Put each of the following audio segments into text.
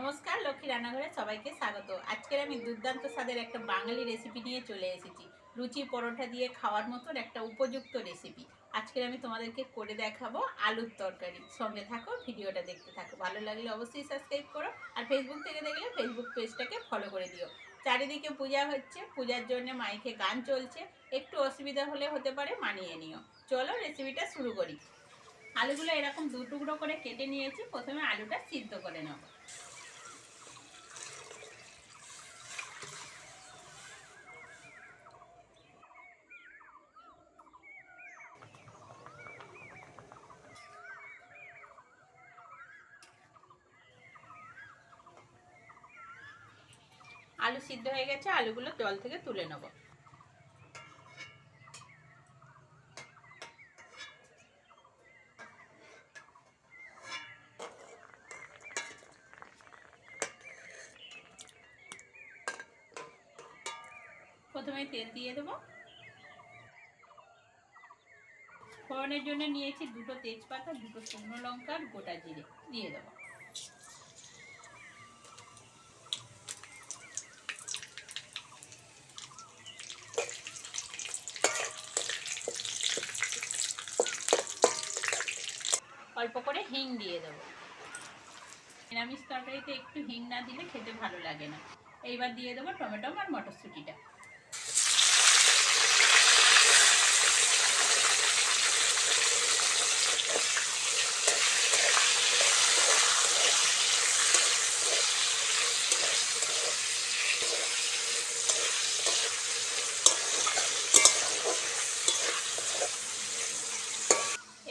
নমস্কার, লক্ষ্মী রান্নাঘরে সবাইকে স্বাগত। আজকের আমি দুর্দান্ত স্বাদের একটা বাঙালি রেসিপি নিয়ে চলে এসেছি। লুচি পরোটা দিয়ে খাওয়ার মতন একটা উপযুক্ত রেসিপি। আজকের আমি তোমাদেরকে করে দেখাবো আলুর তরকারি। সঙ্গে থাকো, ভিডিওটা দেখতে থাকো। ভালো লাগলে অবশ্যই সাবস্ক্রাইব করো, আর ফেসবুক থেকে দেখলে ফেসবুক পেজটাকে ফলো করে দিও। চারিদিকে পূজা হচ্ছে, পূজার জন্য মাইকে গান চলছে, একটু অসুবিধা হলে হতে পারে, মানিয়ে নিও। চলো রেসিপিটা শুরু করি। আলুগুলো এরকম দু টুকরো করে কেটে নিয়েছি। প্রথমে আলুটা সিদ্ধ করে নেব। আলু সিদ্ধ হয়ে গেছে, আলুগুলো জল থেকে তুলে নেব। প্রথমে তেল দিয়ে দেব। ফোড়নের জন্য নিয়েছি দুটো তেজপাতা, দুটো শুকনো লঙ্কা, গোটা জিরে দিয়ে দেব। অল্প করে হিং দিয়ে দেব। নিরামিষ তরকারিতে একটু হিং না দিলে খেতে ভালো লাগে না। এইবার দিয়ে দেবো টমেটো আর মটরশুঁটিটা।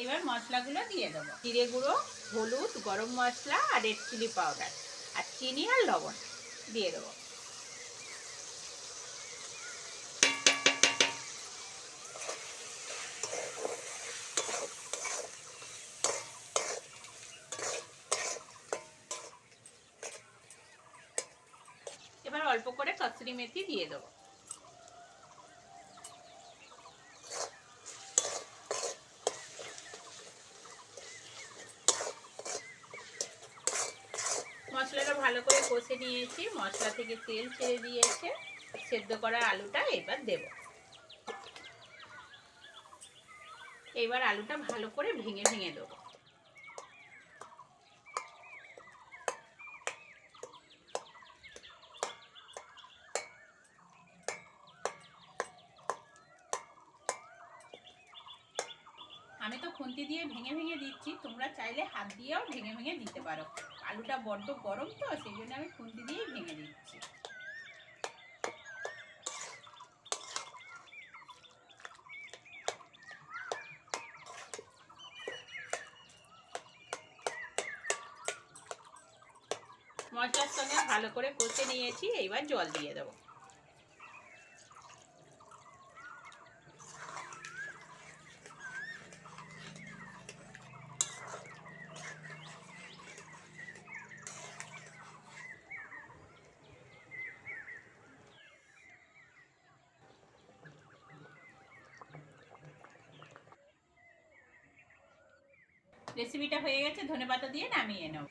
এবার মশলাগুলো দিয়ে দেবো। জিরে গুঁড়ো, হলুদ, গরম মশলা আর রেড চিলি পাউডার, আর চিনি আর লবণ দিয়ে দেবো। এবার অল্প করে কসুরি মেথি দিয়ে দেবো। মশলাটা ভালো করে কষে নিয়েছি, মশলা থেকে তেল ছেড়ে দিয়েছে। সেদ্ধ করা আলুটা এবার দেব। এবার আলুটা ভালো করে ভেঙে ভেঙে দেবো। আমি তো খুন্তি দিয়ে ভেঙে ভেঙে দিচ্ছি, তোমরা চাইলে হাত দিয়েও ভেঙে ভেঙে দিতে পারো। আলুটা বড্ড গরম তো, সেই জন্য আমি খুন্তি দিয়েই ভেঙে দিচ্ছি। মশলার সঙ্গে ভালো করে কষে নিয়েছি, এইবার জল দিয়ে দেবো। রেসিপিটা হয়ে গেছে, ধনেপাতা দিয়ে নামিয়ে নাও।